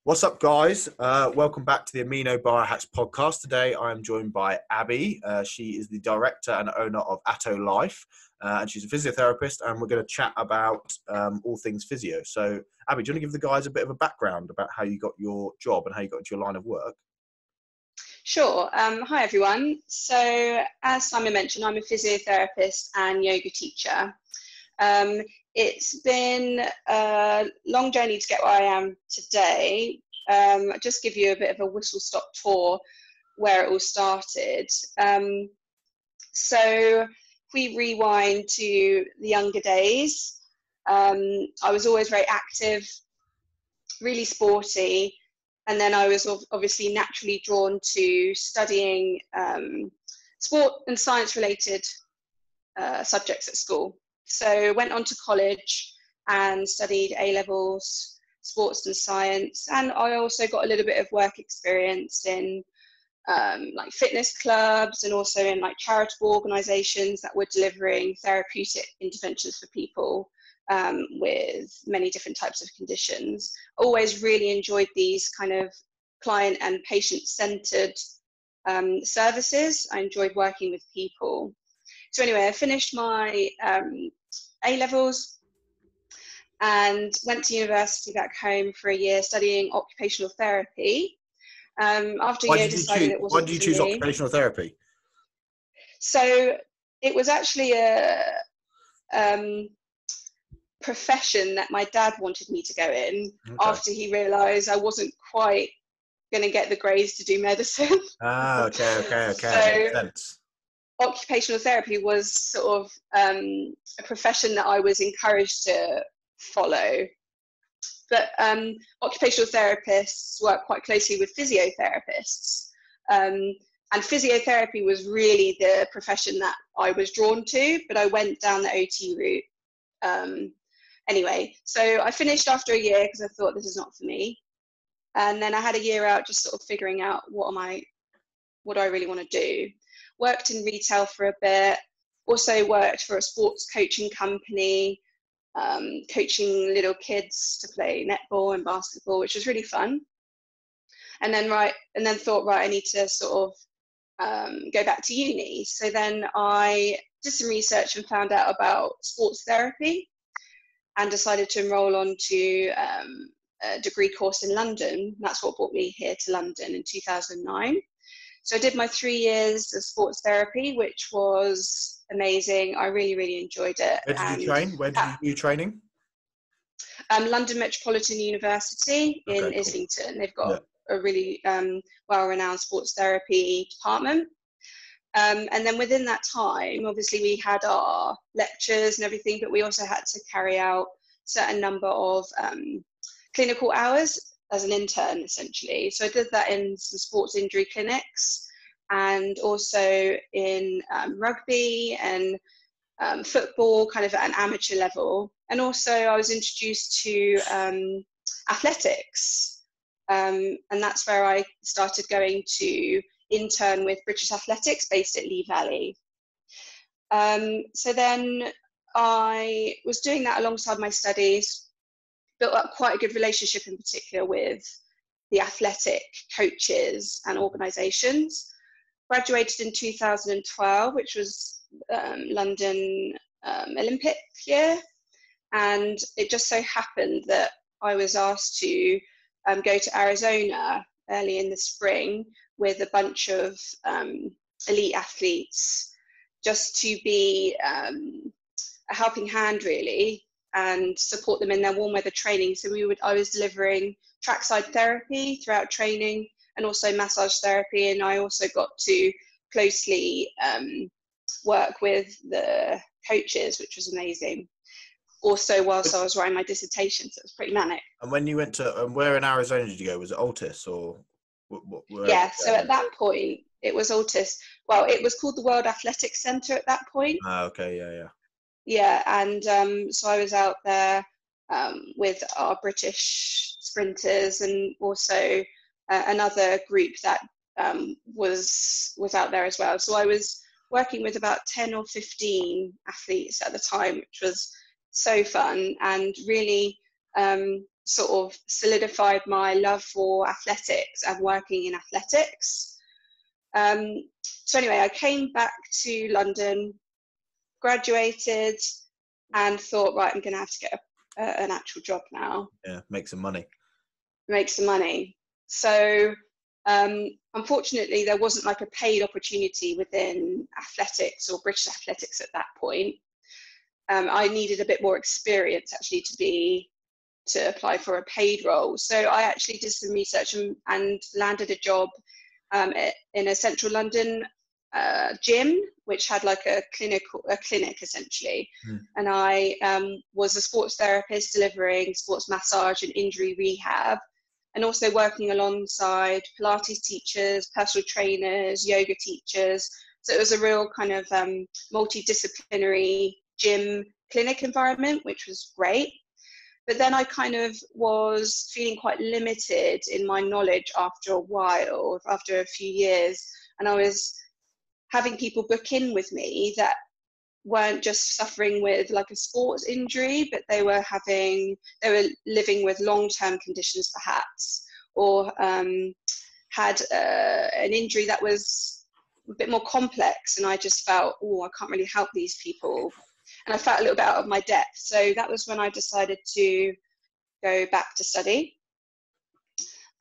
What's up, guys? Welcome back to the Amino Biohacks Podcast. Today, I am joined by Abi. She is the director and owner of ATOlife, and she's a physiotherapist, and we're going to chat about all things physio. So, Abi, do you want to give the guys a bit of a background about how you got your job and how you got into your line of work? Sure. Hi, everyone. So, as Simon mentioned, I'm a physiotherapist and yoga teacher. It's been a long journey to get where I am today. I'll just give you a bit of a whistle-stop tour where it all started. So if we rewind to the younger days, I was always very active, really sporty, and then I was obviously naturally drawn to studying sport and science-related subjects at school. So went on to college and studied A-levels, sports and science, and I also got a little bit of work experience in like fitness clubs and also in like charitable organisations that were delivering therapeutic interventions for people with many different types of conditions. Always really enjoyed these kind of client and patient-centred services. I enjoyed working with people. So anyway, I finished my A-levels and went to university back home for a year studying occupational therapy. After a year, decided it wasn't for me. Why did you choose occupational therapy? So it was actually a profession that my dad wanted me to go in after he realised I wasn't quite going to get the grades to do medicine. Okay. So, makes sense. Occupational therapy was sort of a profession that I was encouraged to follow. But occupational therapists work quite closely with physiotherapists. And physiotherapy was really the profession that I was drawn to, but I went down the OT route. Anyway, so I finished after a year because I thought this is not for me. And then I had a year out just sort of figuring out what do I really want to do. Worked in retail for a bit, also worked for a sports coaching company, coaching little kids to play netball and basketball, which was really fun. And then thought, I need to sort of go back to uni. So then I did some research and found out about sports therapy and decided to enroll onto a degree course in London. That's what brought me here to London in 2009. So I did my 3 years of sports therapy, which was amazing. I really, really enjoyed it. Where did you train? Where did you do training? London Metropolitan University in Islington. They've got a really well-renowned sports therapy department. And then within that time, obviously we had our lectures and everything, but we also had to carry out a certain number of clinical hours as an intern, essentially. So I did that in some sports injury clinics and also in rugby and football, kind of at an amateur level. And also I was introduced to athletics. And that's where I started going to intern with British Athletics based at Lee Valley. So then I was doing that alongside my studies, built up quite a good relationship in particular with the athletic coaches and organisations. Graduated in 2012, which was London Olympic year. And it just so happened that I was asked to go to Arizona early in the spring with a bunch of elite athletes just to be a helping hand, really, and support them in their warm weather training. So I was delivering trackside therapy throughout training and also massage therapy. And I also got to closely work with the coaches, which was amazing. Also, whilst I was writing my dissertation, so it was pretty manic. And when you went to, where in Arizona did you go? Was it Altus or? Yeah, so at that point, it was Altus. Well, it was called the World Athletics Centre at that point. Okay, yeah. Yeah, and so I was out there with our British sprinters and also another group that was out there as well. So I was working with about 10 or 15 athletes at the time, which was so fun and really sort of solidified my love for athletics and working in athletics. So anyway, I came back to London, graduated, and thought, right, I'm going to have to get an actual job now. Yeah, make some money. So unfortunately, there wasn't like a paid opportunity within athletics or British athletics at that point. I needed a bit more experience actually to apply for a paid role. So I actually did some research and landed a job in a central London gym, which had like a clinic essentially. And I was a sports therapist delivering sports massage and injury rehab, and also working alongside Pilates teachers, personal trainers, yoga teachers. So it was a real kind of multidisciplinary gym clinic environment, which was great. But then I kind of was feeling quite limited in my knowledge after a while, after a few years. And I was having people book in with me that weren't just suffering with like a sports injury, but they were living with long-term conditions perhaps, or had an injury that was a bit more complex. And I just felt, I can't really help these people. And I felt a little bit out of my depth. So that was when I decided to go back to study.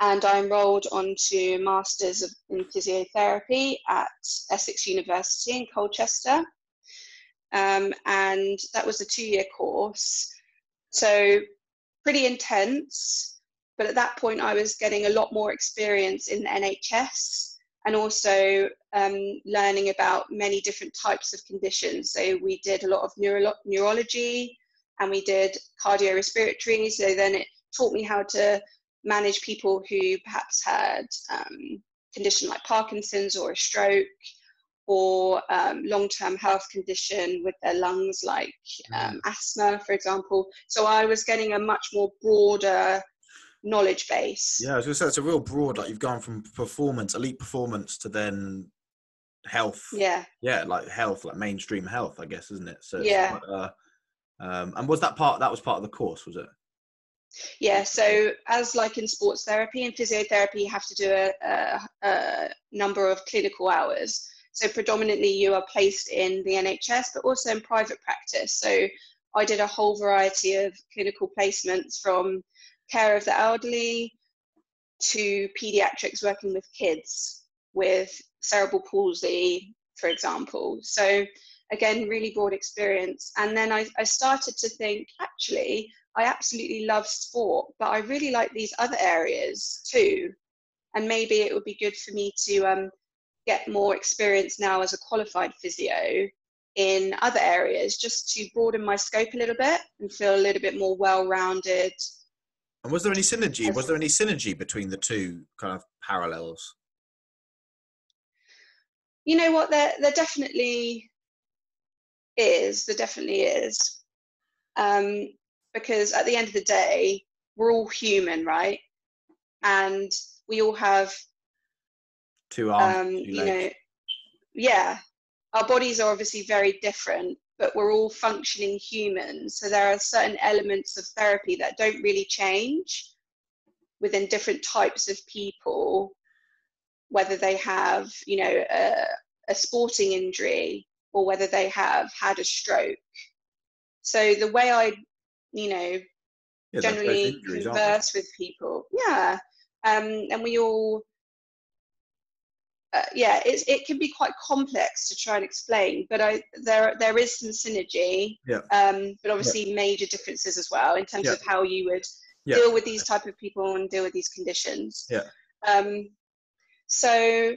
And I enrolled onto Masters in Physiotherapy at Essex University in Colchester. And that was a 2-year course. So pretty intense. But at that point, I was getting a lot more experience in the NHS, and also learning about many different types of conditions. So we did a lot of neurology, and we did cardiorespiratory. So then it taught me how to manage people who perhaps had condition like Parkinson's or a stroke, or long-term health condition with their lungs, like asthma, for example. So I was getting a much more broader knowledge base. Yeah, I was going to say, it's a real broad, like you've gone from elite performance to then health. Yeah, like health, like mainstream health, I guess, isn't it? So yeah. And was that part of the course, was it? Yeah, so as like in sports therapy and physiotherapy, you have to do a number of clinical hours. So predominantly you are placed in the NHS, but also in private practice. So I did a whole variety of clinical placements, from care of the elderly to pediatrics, working with kids with cerebral palsy, for example. So again, really broad experience. And then I started to think, actually, I absolutely love sport, but I really like these other areas too. And maybe it would be good for me to get more experience now as a qualified physio in other areas, just to broaden my scope a little bit and feel a little bit more well-rounded. And was there any synergy? Was there any synergy between the two kind of parallels? You know what? There definitely is. There definitely is. Because at the end of the day, we're all human, right? And we all have two arms, two legs. Our bodies are obviously very different, but we're all functioning humans. So there are certain elements of therapy that don't really change within different types of people, whether they have, a sporting injury or whether they have had a stroke. So the way I, generally converse with people, and we all, it can be quite complex to try and explain, but there is some synergy, but obviously major differences as well in terms of how you would deal with these type of people and deal with these conditions. So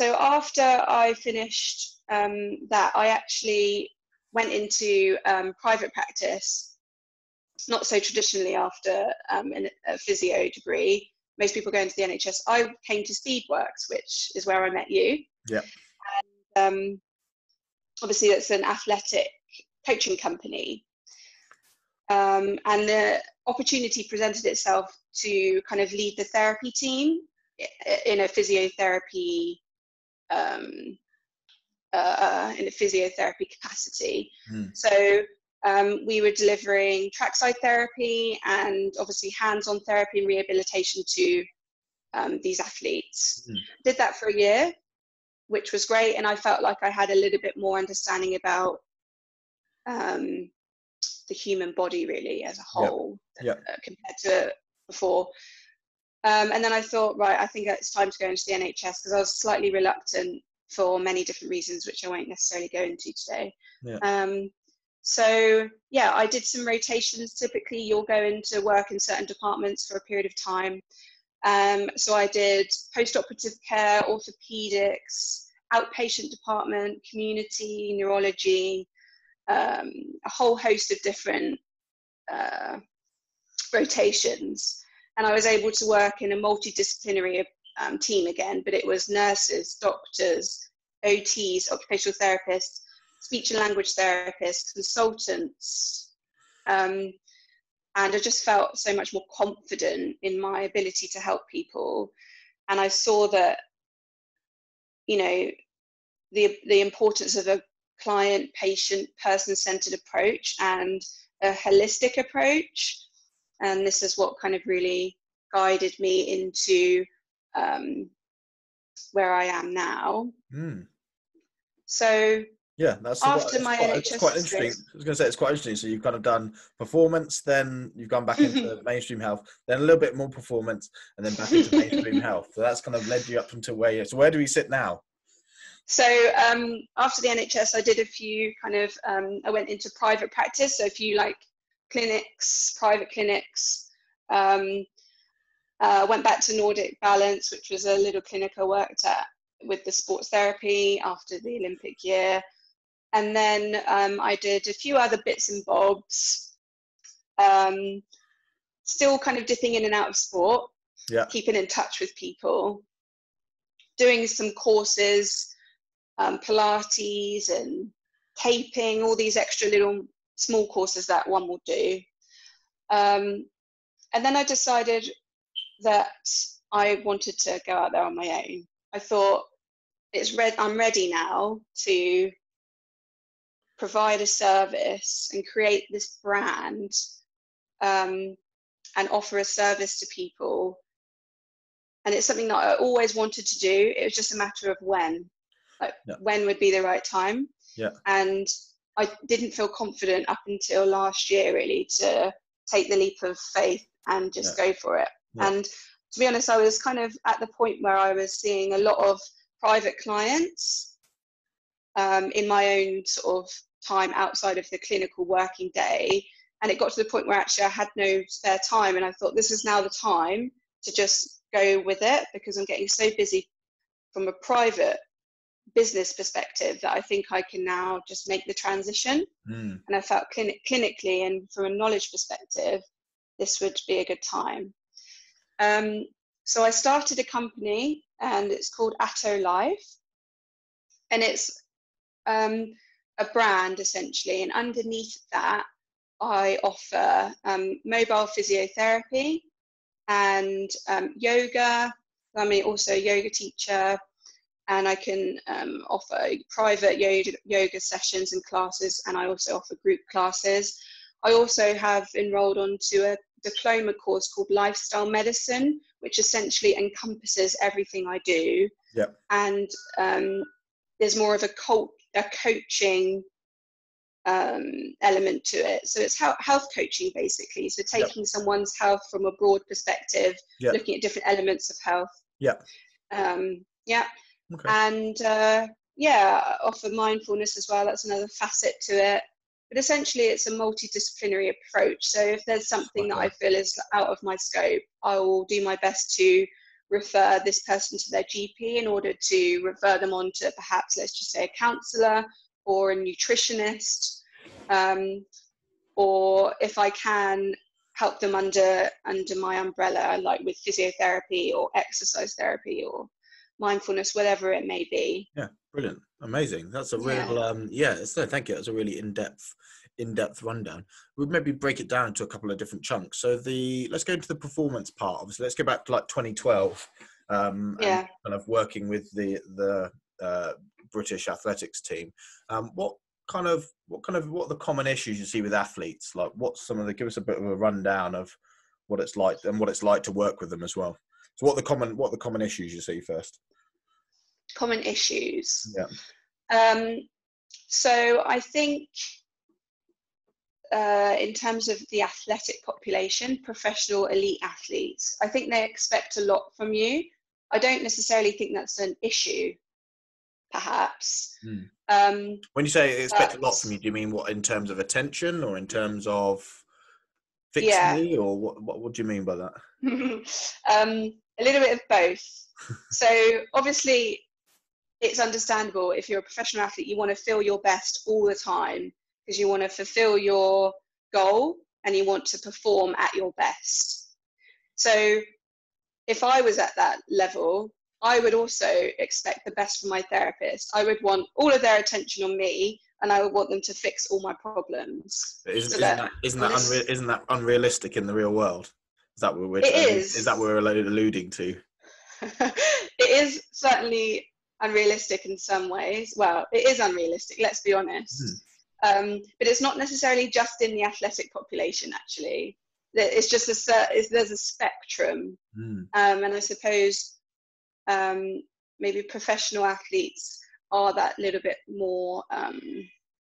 after I finished that, I actually went into private practice, not so traditionally after a physio degree. Most people go into the NHS. I came to Speedworks, which is where I met you. Yeah. And obviously, it's an athletic coaching company. And the opportunity presented itself to kind of lead the therapy team in a physiotherapy capacity. So we were delivering trackside therapy and obviously hands-on therapy and rehabilitation to these athletes. Did that for a year, which was great, and I felt like I had a little bit more understanding about the human body really as a whole compared to before. And then I thought, right, I think it's time to go into the NHS, because I was slightly reluctant for many different reasons, which I won't necessarily go into today. So yeah, I did some rotations. Typically you'll go into work in certain departments for a period of time. So I did post-operative care, orthopedics, outpatient department, community, neurology, a whole host of different rotations. And I was able to work in a multidisciplinary team again, but it was nurses, doctors, OTs, occupational therapists, speech and language therapists, consultants. And I just felt so much more confident in my ability to help people. And I saw that, you know, the importance of a client, patient, person-centered approach and a holistic approach. And this is what kind of really guided me into where I am now. So yeah, that's after my NHS quite interesting. I was going to say it's quite interesting. So you've kind of done performance, then you've gone back into mainstream health, then a little bit more performance, and then back into mainstream health. So that's kind of led you up until where you. So where do we sit now? So after the NHS, I did a few kind of. I went into private practice, so a few like clinics, private clinics. Went back to Nordic Balance, which was a little clinic I worked at with the sports therapy after the Olympic year. And then I did a few other bits and bobs, still kind of dipping in and out of sport, keeping in touch with people, doing some courses, Pilates and taping, all these extra little small courses that one will do. And then I decided that I wanted to go out there on my own. I thought I'm ready now to provide a service and create this brand and offer a service to people. And it's something that I always wanted to do. It was just a matter of when, when would be the right time. And I didn't feel confident up until last year really to take the leap of faith and just go for it. And to be honest, I was kind of at the point where I was seeing a lot of private clients in my own sort of time outside of the clinical working day. And it got to the point where actually I had no spare time. And I thought this is now the time to just go with it, because I'm getting so busy from a private business perspective that I think I can now just make the transition. And I felt clinically and from a knowledge perspective, this would be a good time. So I started a company and it's called ATOlife, and it's a brand essentially. And underneath that, I offer mobile physiotherapy and yoga. I'm also a yoga teacher, and I can offer private yoga sessions and classes, and I also offer group classes. I also have enrolled onto a diploma course called Lifestyle Medicine, which essentially encompasses everything I do. And there's more of a coaching element to it. So it's health coaching basically. So taking someone's health from a broad perspective, looking at different elements of health. And I offer mindfulness as well. That's another facet to it. But essentially, it's a multidisciplinary approach. So if there's something that I feel is out of my scope, I will do my best to refer this person to their GP in order to refer them on to perhaps, let's just say, a counsellor or a nutritionist, or if I can help them under my umbrella, like with physiotherapy or exercise therapy or mindfulness, whatever it may be. Brilliant, amazing. That's a real thank you. That's a really in-depth rundown. We'll maybe break it down to a couple of different chunks. So let's go into the performance part. Obviously, let's go back to like 2012 and kind of working with the British athletics team. What what are the common issues you see with athletes? Like, what's give us a bit of a rundown of what it's like and what it's like to work with them as well. So what are the common issues you see first? Common issues. Yeah. So I think in terms of the athletic population, professional elite athletes, I think they expect a lot from you. I don't necessarily think that's an issue, perhaps. When you say expect a lot from you, do you mean what, in terms of attention or in terms of fixing me, or what do you mean by that? A little bit of both. So obviously it's understandable if you're a professional athlete, you want to feel your best all the time because you want to fulfill your goal and you want to perform at your best. So if I was at that level, I would also expect the best from my therapist. I would want all of their attention on me, and I would want them to fix all my problems. Isn't that unrealistic in the real world? Is that what we're alluding to? It is certainly unrealistic in some ways. Well, it is unrealistic, let's be honest. But it's not necessarily just in the athletic population, actually. It's just there's a spectrum. And I suppose maybe professional athletes are that little bit more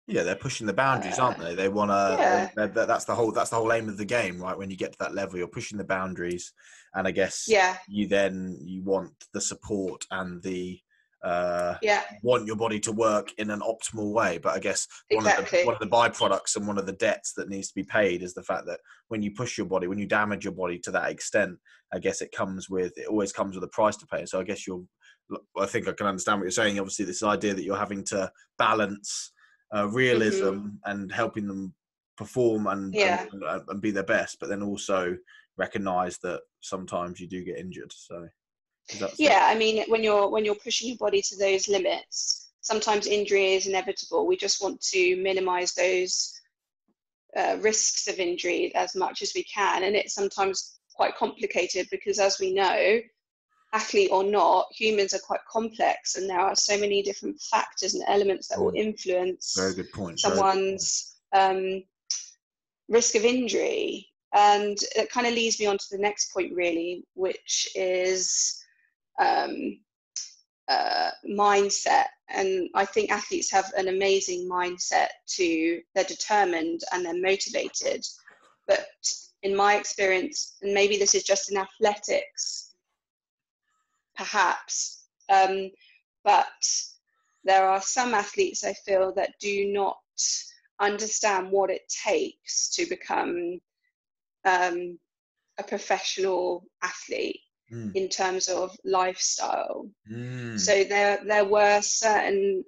they're pushing the boundaries, aren't they? They want to that's the whole aim of the game, right? When you get to that level, you're pushing the boundaries, and I guess you want the support and the want your body to work in an optimal way. But I guess one of the byproducts and one of the debts that needs to be paid is the fact that when you push your body, when you damage your body to that extent, I guess it always comes with a price to pay. So I guess I think I can understand what you're saying. Obviously, this idea that you're having to balance realism and helping them perform and be their best, but then also recognize that sometimes you do get injured. So I mean, when you're pushing your body to those limits, sometimes injury is inevitable. We just want to minimize those risks of injury as much as we can, and it's sometimes quite complicated because, as we know, athlete or not, humans are quite complex, and there are so many different factors and elements that will influence someone's risk of injury. And it kind of leads me on to the next point, really, which is mindset. And I think athletes have an amazing mindset they're determined and they're motivated. But in my experience, and maybe this is just in athletics, perhaps, but there are some athletes I feel that do not understand what it takes to become a professional athlete in terms of lifestyle. So there were a certain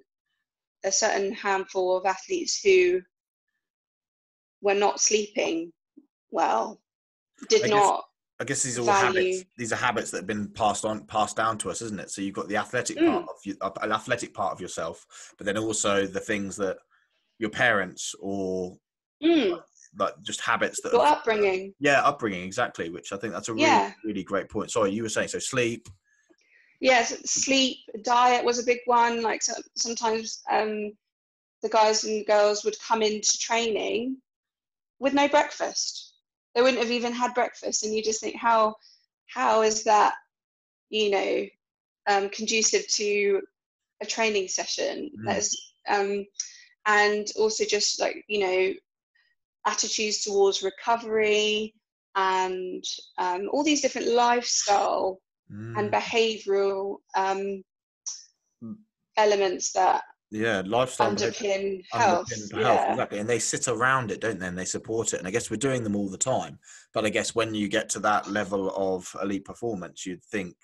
handful of athletes who were not sleeping well, I guess these are all habits. These are habits that have been passed down to us, isn't it? So you've got the athletic part of an athletic part of yourself, but then also the things that your parents or like just habits that your upbringing. Upbringing, exactly. Which I think that's a really, really great point. Sorry, you were saying so. Sleep. Yes, sleep, diet was a big one. Like sometimes the guys and girls would come into training with no breakfast. They wouldn't have even had breakfast, and you just think, how is that, conducive to a training session? That's and also just like attitudes towards recovery and all these different lifestyle and behavioural elements that lifestyle underpin health. Exactly. And they sit around it, don't they? And they support it. And I guess we're doing them all the time. But I guess when you get to that level of elite performance, you'd think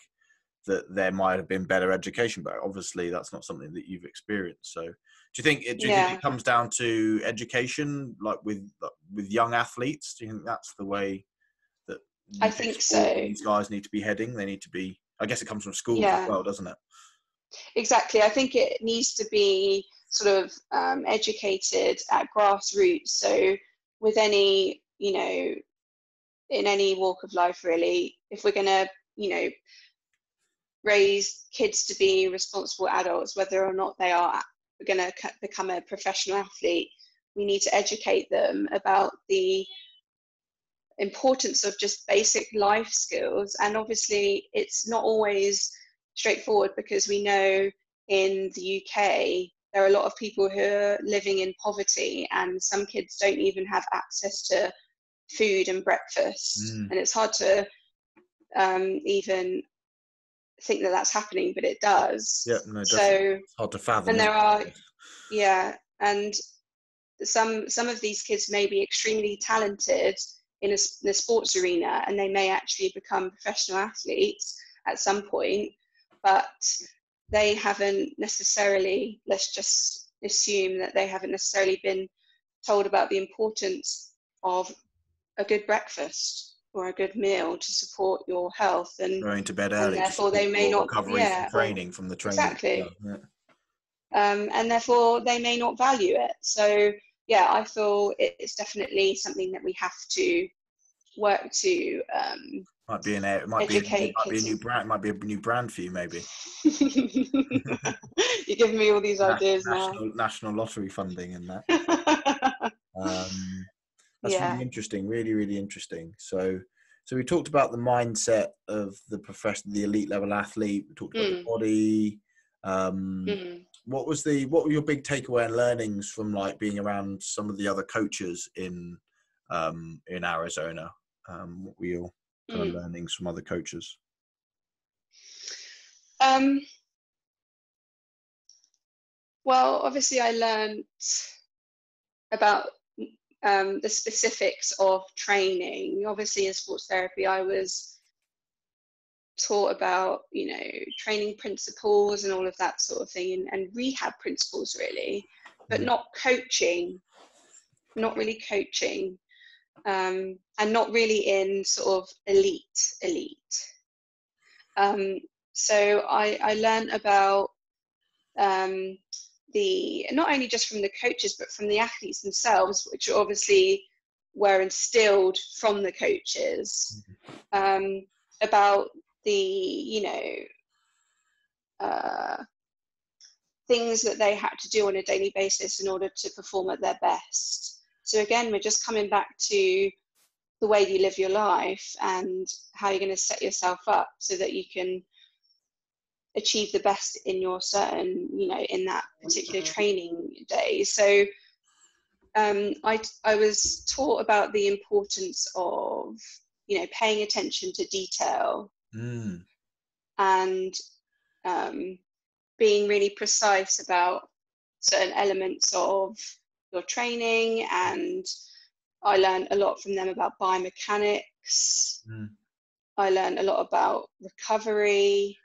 that there might have been better education, but obviously that's not something that you've experienced. So do you think it comes down to education, like with young athletes? Do you think that's the way that I think so? These guys need to be heading. They need to be. I guess it comes from schools as well, doesn't it? Exactly. I think it needs to be sort of educated at grassroots. So with any, in any walk of life, really, if we're going to, raise kids to be responsible adults, whether or not they are going to become a professional athlete, we need to educate them about the importance of just basic life skills. And obviously it's not always straightforward, because we know in the UK there are a lot of people who are living in poverty, and some kids don't even have access to food and breakfast. And it's hard to even think that that's happening, but it does. Yeah, no, so it's hard to fathom. And there are, yeah, and some of these kids may be extremely talented in the sports arena, and they may actually become professional athletes at some point, but they haven't necessarily, let's just assume that they haven't necessarily been told about the importance of a good breakfast or a good meal to support your health, and going to bed early, and therefore they may not, recovery from training, from the training. Exactly. Yeah. And therefore they may not value it. So yeah, I feel it's definitely something that we have to work to educate kids. Might be a new brand for you, maybe. You're giving me all these ideas now. National lottery funding and that. That's really interesting, really, really interesting. So we talked about the mindset of the elite level athlete. We talked about the body. What were your big takeaway and learnings from like being around some of the other coaches in Arizona? What were your kind of learnings from other coaches? Well, obviously I learned about the specifics of training. Obviously in sports therapy I was taught about, training principles and all of that sort of thing, and rehab principles really, but not really coaching, and not really in sort of elite. So I learned about not only just from the coaches, but from the athletes themselves, which obviously were instilled from the coaches, about the, things that they had to do on a daily basis in order to perform at their best. So again, we're just coming back to the way you live your life and how you're going to set yourself up so that you can achieve the best in your certain, in that particular training day. So I was taught about the importance of, paying attention to detail, and being really precise about certain elements of your training. And I learned a lot from them about biomechanics. I learned a lot about recovery.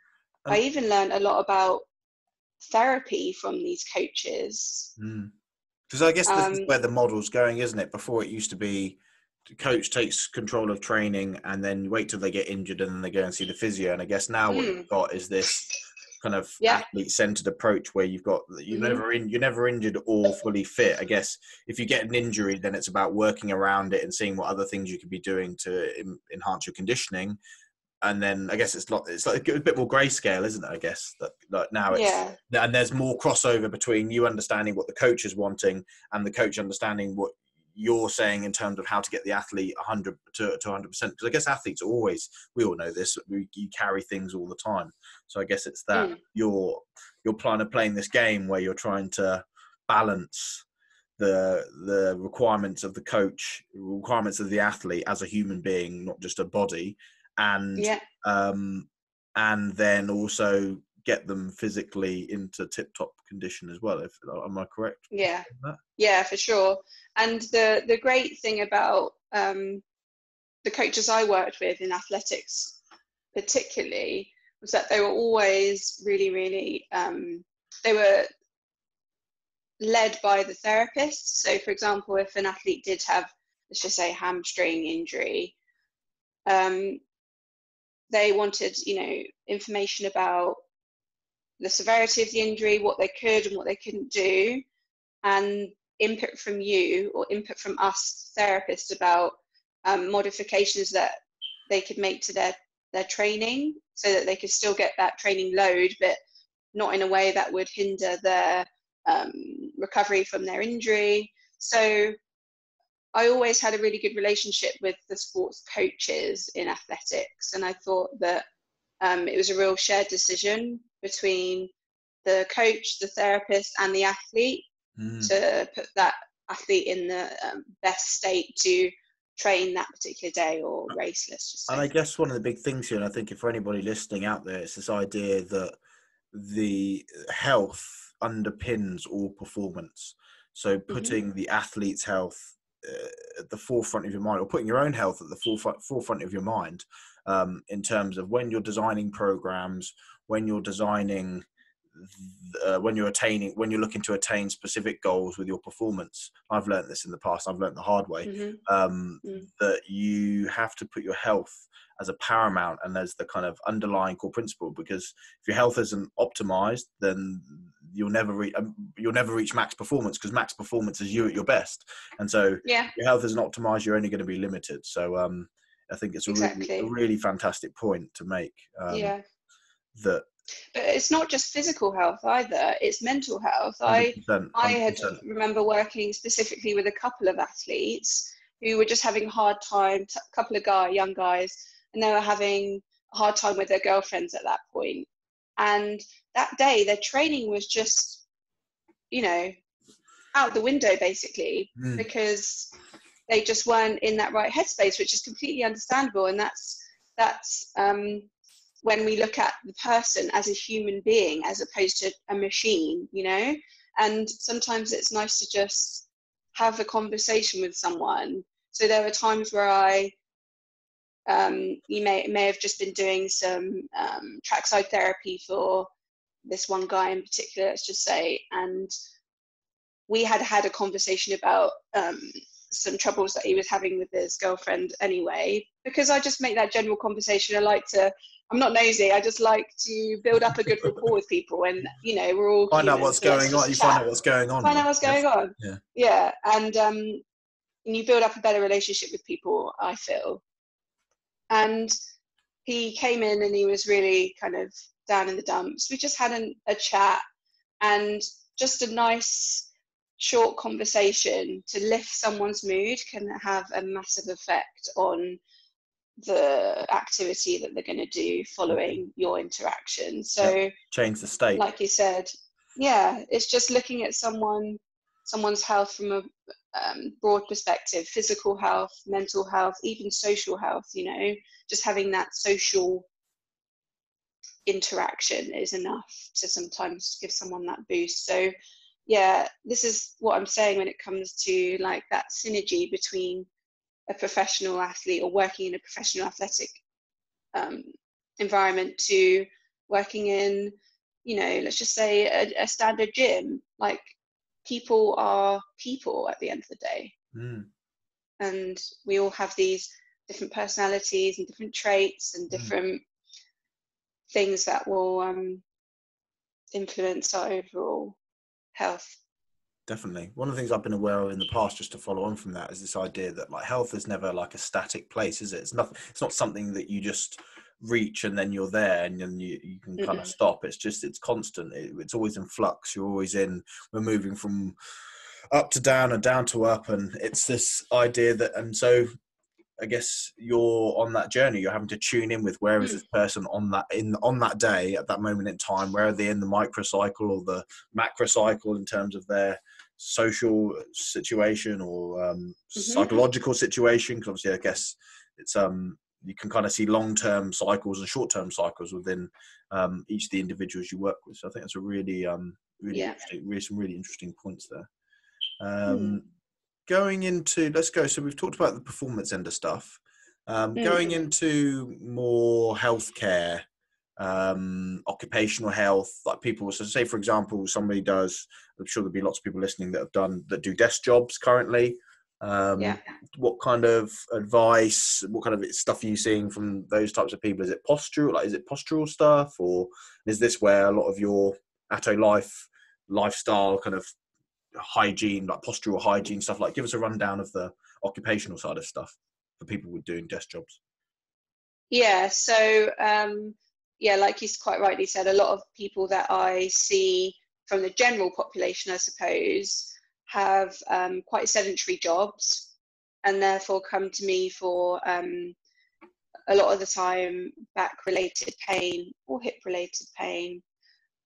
I even learned a lot about therapy from these coaches. Because I guess this is where the model's going, isn't it? Before it used to be the coach takes control of training and then wait till they get injured and then they go and see the physio. And I guess now what you've got is this kind of athlete-centered approach where you're never injured or fully fit. I guess if you get an injury, then it's about working around it and seeing what other things you could be doing to enhance your conditioning. And then I guess it's like a bit more grayscale, isn't it? I guess that like now and there's more crossover between you understanding what the coach is wanting and the coach understanding what you're saying in terms of how to get the athlete 100 to 100%. Because I guess athletes are always, we all know this, you carry things all the time. So I guess it's that you're playing this game where you're trying to balance the requirements of the coach, requirements of the athlete as a human being, not just a body. And then also get them physically into tip-top condition as well. Am I correct? Yeah, for sure. And the great thing about the coaches I worked with in athletics particularly was that they were always really, really, they were led by the therapist. So for example, if an athlete did have, let's just say, hamstring injury, they wanted, information about the severity of the injury, what they could and what they couldn't do, and input from you or input from us therapists about modifications that they could make to their training so that they could still get that training load, but not in a way that would hinder their recovery from their injury. So I always had a really good relationship with the sports coaches in athletics, and I thought that it was a real shared decision between the coach, the therapist, and the athlete to put that athlete in the best state to train that particular day or race, let's just say. And I guess one of the big things here, and I think for anybody listening out there, it's this idea that the health underpins all performance. So putting the athlete's health at the forefront of your mind, or putting your own health at the forefront of your mind, in terms of when you're designing programs, when you're designing, when you're looking to attain specific goals with your performance. I've learned this in the past. I've learned the hard way, that you have to put your health as a paramount and as the kind of underlying core principle, because if your health isn't optimized, then you'll never reach max performance, because max performance is you at your best. And so if your health isn't optimized, you're only going to be limited. So I think it's a really fantastic point to make. That But it's not just physical health either, it's mental health. 100%. I remember working specifically with a couple of athletes who were just having a hard time, a couple of young guys, and they were having a hard time with their girlfriends at that point. And that day, their training was just, out the window, basically, because they just weren't in that right headspace, which is completely understandable. And that's when we look at the person as a human being as opposed to a machine, and sometimes it's nice to just have a conversation with someone. So there were times where you may have just been doing some trackside therapy for this one guy in particular, let's just say, and we had a conversation about some troubles that he was having with his girlfriend anyway, because I just make that general conversation. I'm not nosy, I just like to build up a good rapport with people, and we're all find out what's going on. You find out what's going on. Yeah. And you build up a better relationship with people, I feel. And he came in and he was really kind of down in the dumps. We just had a chat, and just a nice short conversation to lift someone's mood can have a massive effect on the activity that they're going to do following your interaction. So change the state, like you said. It's just looking at someone's health from a broad perspective: physical health, mental health, even social health. Just having that social interaction is enough to sometimes give someone that boost. So this is what I'm saying when it comes to like that synergy between a professional athlete or working in a professional athletic environment to working in, let's just say a standard gym. Like, people are people at the end of the day. And we all have these different personalities and different traits and different things that will influence our overall health. Definitely. One of the things I've been aware of in the past, just to follow on from that, is this idea that like health is never like a static place, is it? It's not something that you just reach and then you're there and then you can kind of stop. It's constant. It's always in flux. We're moving from up to down and down to up, and it's this idea that, and so I guess you're on that journey. You're having to tune in with where is this person on that day at that moment in time. Where are they in the microcycle or the macrocycle in terms of their social situation or psychological situation? Because obviously, I guess it's you can kind of see long-term cycles and short-term cycles within each of the individuals you work with. So I think that's a really interesting points there. Going into, so we've talked about the performance end of stuff. Going into more healthcare, occupational health, like people, so say for example, somebody does, I'm sure there'll be lots of people listening that do desk jobs currently. What kind of advice, what kind of stuff are you seeing from those types of people? Is it postural stuff, or is this where a lot of your ATOlife lifestyle kind of hygiene, like postural hygiene stuff? Like, give us a rundown of the occupational side of stuff for people with doing desk jobs. So like you quite rightly said, a lot of people that I see from the general population, I suppose, have quite sedentary jobs, and therefore come to me for a lot of the time back-related pain or hip-related pain.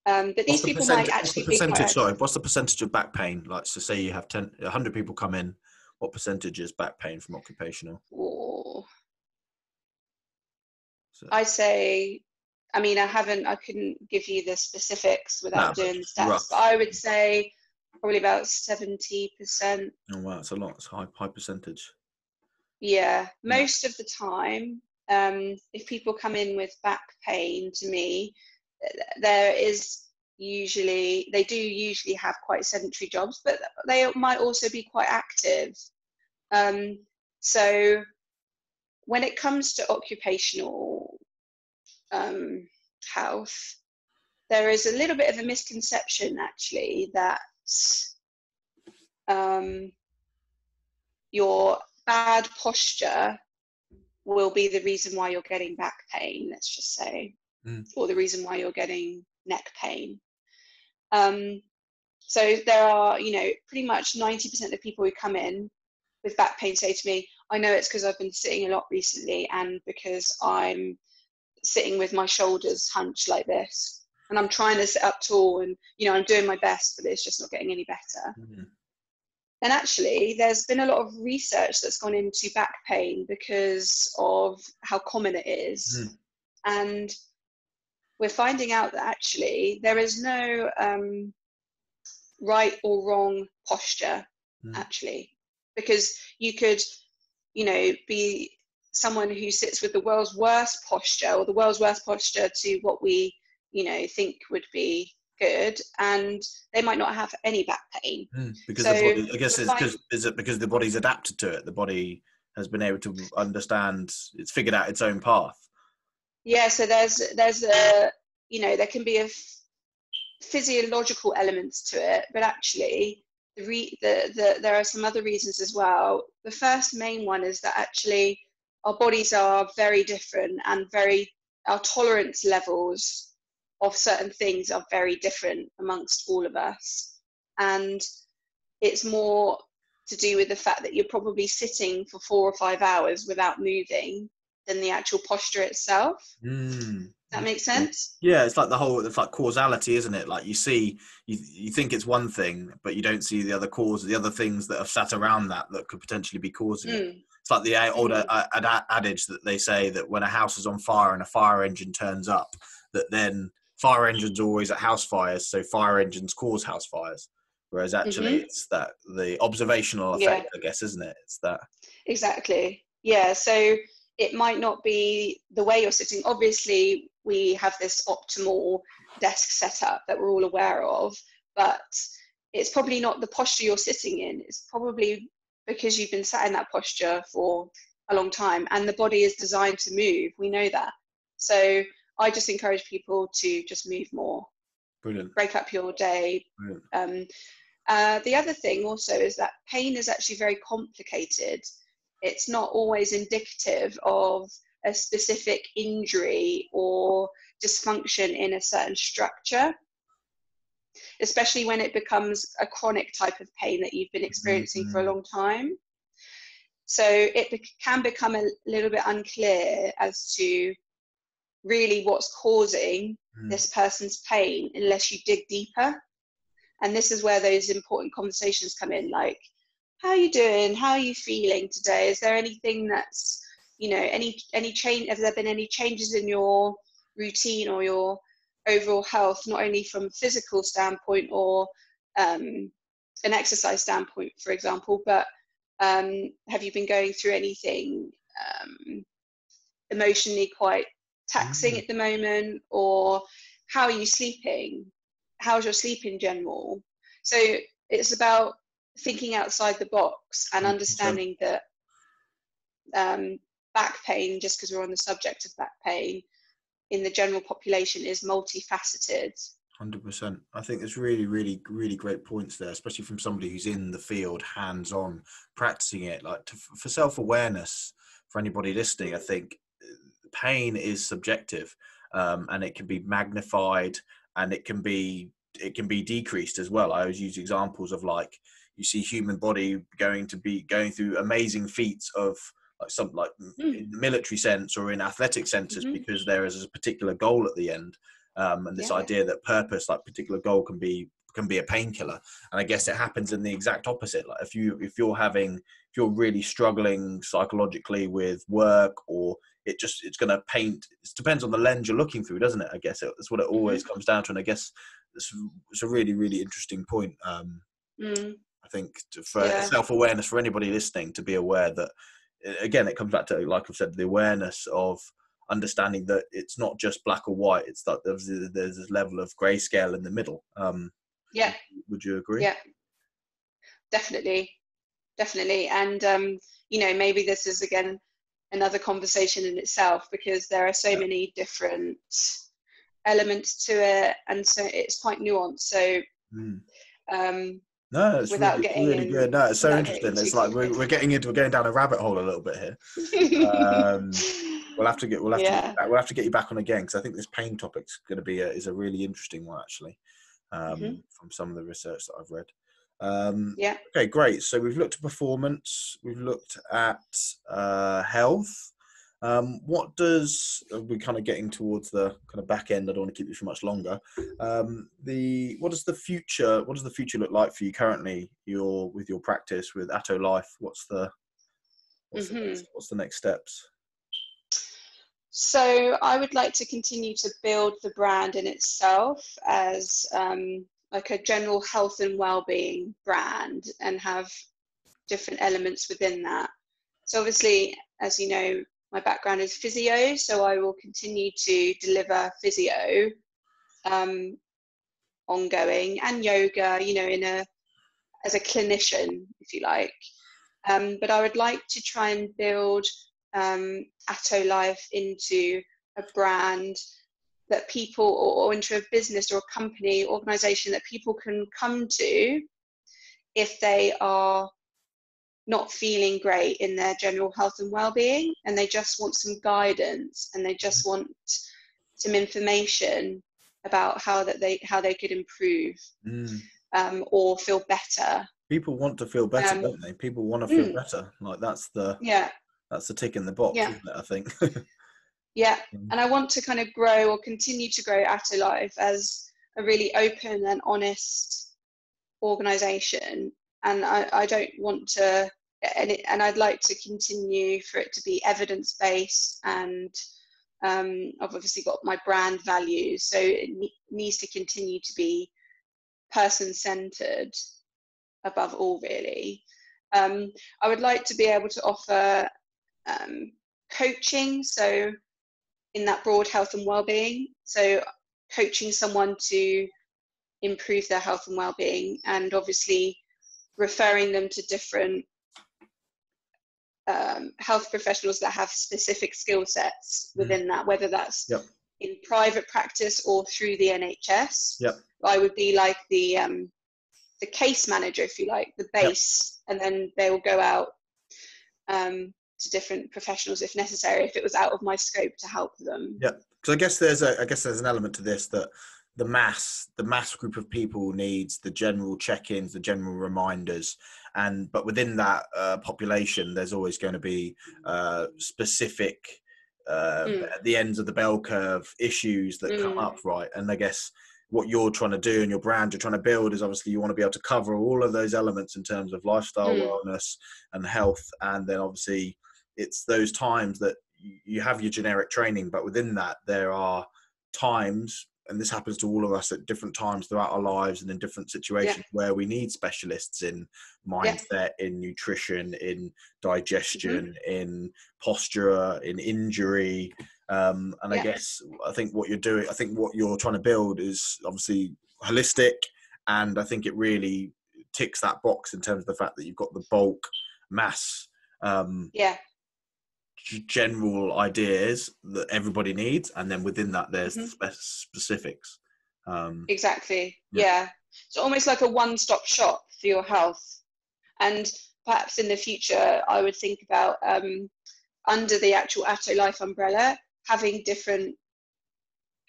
But these people might actually be quite... Sorry, what's the percentage of back pain? Like, so say you have 100 people come in, what percentage is back pain from occupational? I'd say, I mean, I couldn't give you the specifics without doing the stats, but I would say probably about 70%. Oh wow, it's a lot. It's a high percentage. Yeah, most of the time, if people come in with back pain to me, they do usually have quite sedentary jobs, but they might also be quite active. So when it comes to occupational health, there is a little bit of a misconception actually that your bad posture will be the reason why you're getting back pain, let's just say, or the reason why you're getting neck pain. So there are, pretty much 90% of people who come in with back pain say to me, I know it's because I've been sitting a lot recently and because I'm sitting with my shoulders hunched like this, and I'm trying to sit up tall, and I'm doing my best, but it's just not getting any better. And actually there's been a lot of research that's gone into back pain because of how common it is. And we're finding out that actually there is no right or wrong posture, actually, because you could be someone who sits with the world's worst posture, or the world's worst posture to what we think would be good, and they might not have any back pain. Because the body, I guess is it because the body's adapted to it? The body has been able to understand, it's figured out its own path. Yeah, so there's a there can be a physiological elements to it, but actually there are some other reasons as well. The first main one is that actually our bodies are very different, and our tolerance levels of certain things are very different amongst all of us. And it's more to do with the fact that you're probably sitting for 4 or 5 hours without moving than the actual posture itself. Does that make sense? Yeah, it's like it's like causality, isn't it? Like you think it's one thing, but you don't see the other the other things that have sat around that could potentially be causing it. It's like the old adage that they say that when a house is on fire and a fire engine turns up, that then fire engines are always at house fires, so fire engines cause house fires. Whereas actually it's that the observational effect, I guess, isn't it? It's that. Exactly. Yeah. So it might not be the way you're sitting. Obviously, we have this optimal desk setup that we're all aware of, but it's probably not the posture you're sitting in. It's probably because you've been sat in that posture for a long time, and the body is designed to move. We know that. So I just encourage people to just move more. Brilliant. Break up your day. The other thing also is that pain is actually very complicated. It's not always indicative of a specific injury or dysfunction in a certain structure, especially when it becomes a chronic type of pain that you've been experiencing for a long time. So it can become a little bit unclear as to really what's causing this person's pain unless you dig deeper. And this is where those important conversations come in, like, how are you doing? How are you feeling today? Is there anything that's, any change? Have there been any changes in your routine or your overall health, not only from a physical standpoint or an exercise standpoint, for example, but have you been going through anything emotionally quite taxing at the moment, or how are you sleeping? How's your sleep in general? So it's about thinking outside the box and understanding that back pain, just because we're on the subject of back pain, in the general population is multifaceted. 100%. I think there's really, really, really great points there, especially from somebody who's in the field, hands-on, practicing it. Like for self-awareness, for anybody listening, I think pain is subjective, and it can be magnified, and it can be it can be decreased as well. I always use examples of, like, you see human body going through amazing feats of, like in the military sense or in athletic senses, because there is a particular goal at the end, and this idea that purpose, like particular goal, can be a painkiller. And I guess it happens in the exact opposite. Like if you're really struggling psychologically with work, or it's going to paint. It depends on the lens you're looking through, doesn't it? I guess that's what it always comes down to. And I guess it's a really, really interesting point. I think for self-awareness, for anybody listening, to be aware that, again, it comes back to, like I've said, the awareness of understanding that it's not just black or white. It's that there's this level of grayscale in the middle. Would you agree? Yeah, definitely. And maybe this is, again, another conversation in itself, because there are so many different elements to it, and so it's quite nuanced. So no, it's really good. No, it's so interesting. It's like we're going down a rabbit hole a little bit here. We'll have to get you back on again, because I think this pain topic's going to be is a really interesting one, actually, from some of the research that I've read. Okay, great. So we've looked at performance, we've looked at health. We're kind of getting towards the kind of back end. I don't want to keep you for much longer. What does the future look like for you currently? With your practice with ATOlife, what's the next steps? So I would like to continue to build the brand in itself as like a general health and well-being brand, and have different elements within that. So obviously, as you know, my background is physio, so I will continue to deliver physio ongoing, and yoga, as a clinician, if you like. But I would like to try and build ATOlife into a brand that people, or into a business or a company, organization that people can come to if they are not feeling great in their general health and well-being, and they just want some guidance, and they just want some information about how they could improve or feel better. People want to feel better, don't they? People want to feel better. Like that's the tick in the box, isn't it, I think? And I want to kind of grow, or continue to grow, ATOlife as a really open and honest organization. And I don't want to, and I'd like to continue for it to be evidence-based, and I've obviously got my brand values, so it needs to continue to be person-centered above all, really. I would like to be able to offer coaching, so in that broad health and well-being, so coaching someone to improve their health and well-being, and obviously referring them to different health professionals that have specific skill sets within that, whether that's in private practice or through the NHS. I would be like the case manager, if you like, the base, and then they will go out to different professionals if necessary, if it was out of my scope to help them. Because I guess there's an element to this, that the mass group of people needs the general check-ins, the general reminders, but within that population, there's always going to be specific at the ends of the bell curve issues that come up, right? And I guess what you're trying to do, and your brand you're trying to build, is obviously you want to be able to cover all of those elements in terms of lifestyle, wellness and health. And then obviously it's those times that you have your generic training, but within that there are times, and this happens to all of us at different times throughout our lives and in different situations, where we need specialists in mindset, in nutrition, in digestion, in posture, in injury. And I think what you're trying to build is obviously holistic, and I think it really ticks that box in terms of the fact that you've got the bulk mass general ideas that everybody needs, and then within that there's the specifics. Exactly. So almost like a one-stop shop for your health. And perhaps in the future I would think about under the actual ATOlife umbrella having different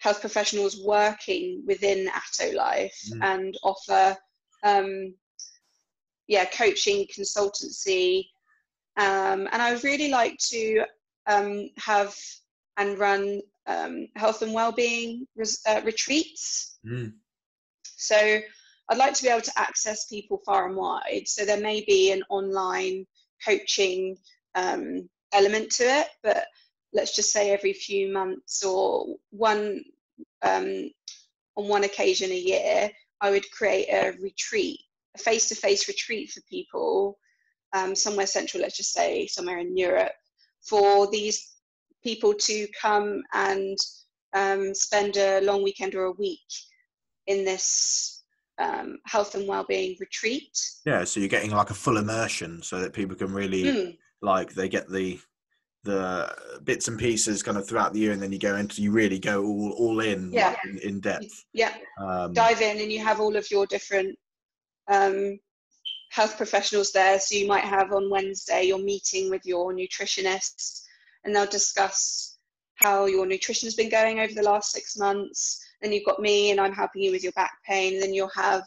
health professionals working within ATOlife and offer coaching, consultancy, and I would really like to have and run health and wellbeing retreats. So I'd like to be able to access people far and wide. So there may be an online coaching element to it, but let's just say every few months or on one occasion a year, I would create a retreat, a face-to-face retreat for people somewhere central, let's just say somewhere in Europe, for these people to come and spend a long weekend or a week in this health and wellbeing retreat. Yeah, so you're getting like a full immersion so that people can really like, they get the bits and pieces kind of throughout the year, and then you really go all in, like, in depth. Dive in, and you have all of your different health professionals there. So you might have on Wednesday your meeting with your nutritionist, and they'll discuss how your nutrition has been going over the last 6 months. Then you've got me, and I'm helping you with your back pain. And then you'll have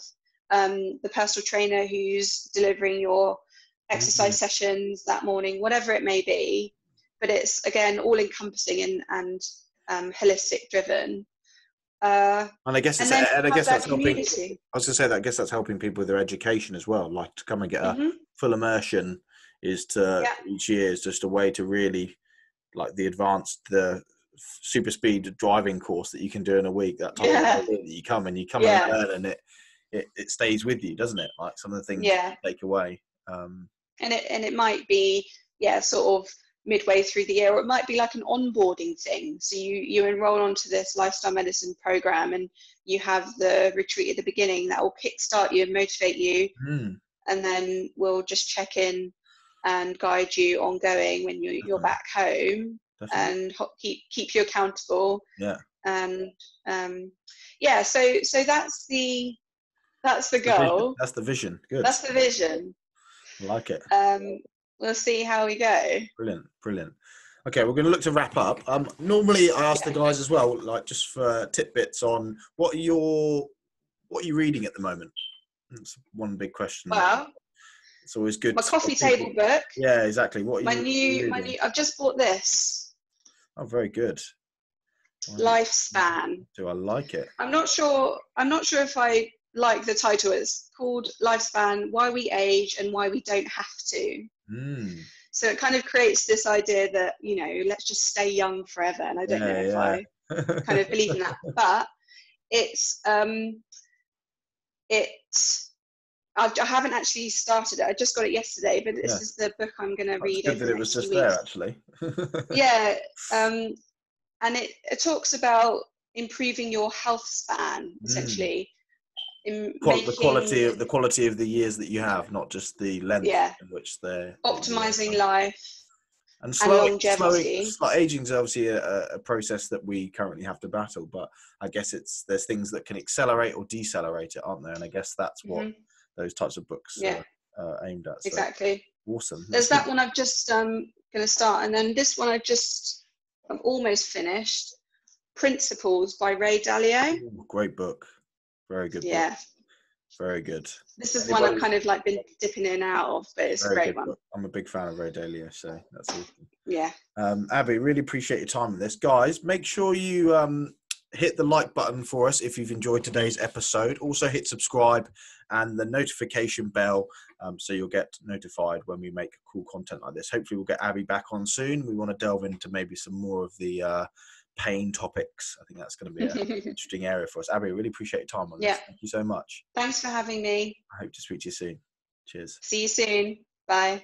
the personal trainer who's delivering your exercise sessions that morning, whatever it may be. But it's, again, all encompassing and holistic driven. And I guess that's helping. I was going to say that I guess that's helping people with their education as well. Like, to come and get a full immersion each year is just a way to really, like, the super speed driving course that you can do in a week. That type of idea that you come and learn, and it stays with you, doesn't it? Like, some of the things you take away. And it might be sort of midway through the year, or it might be like an onboarding thing. So you enroll onto this lifestyle medicine program, and you have the retreat at the beginning that will kickstart you and motivate you, and then we'll just check in and guide you ongoing when you're back home. Definitely. And keep you accountable. And so that's the goal. That's the vision. Good. That's the vision. I like it. We'll see how we go. Brilliant. Okay, we're going to look to wrap up. Normally I ask the guys as well, like, just for tidbits on what are you reading at the moment? That's one big question. Well, it's always good. My coffee table book. Yeah, exactly. What are my new I've just bought this. Oh, very good. Lifespan. Do I like it? I'm not sure if I like the title. It's called Lifespan: Why We Age and Why We Don't Have to. So it kind of creates this idea that, let's just stay young forever. And I don't know if I kind of believe in that, but I haven't actually started it. I just got it yesterday, but this is the book I'm going to read. Good that it was just there, actually. And it talks about improving your health span, essentially. The quality of the years that you have, not just the length in which they're optimizing life and longevity. Aging is obviously a process that we currently have to battle, but I guess there's things that can accelerate or decelerate it, aren't there? And I guess that's what those types of books are aimed at. So. Exactly. Awesome. There's that one I've just going to start, and then this one I've almost finished. Principles by Ray Dalio. Ooh, great book. Very good book. Very good. This is one I've kind of like been dipping in and out of, but it's a great one. I'm a big fan of Ray Dalio, so that's awesome. Yeah. Abi, really appreciate your time with this. Guys, make sure you hit the like button for us if you've enjoyed today's episode. Also hit subscribe and the notification bell so you'll get notified when we make cool content like this. Hopefully we'll get Abi back on soon. We want to delve into maybe some more of the pain topics. I think that's going to be an interesting area for us. Abi, really appreciate your time on this. Thank you so much. Thanks for having me. I hope to speak to you soon. Cheers. See you soon. Bye.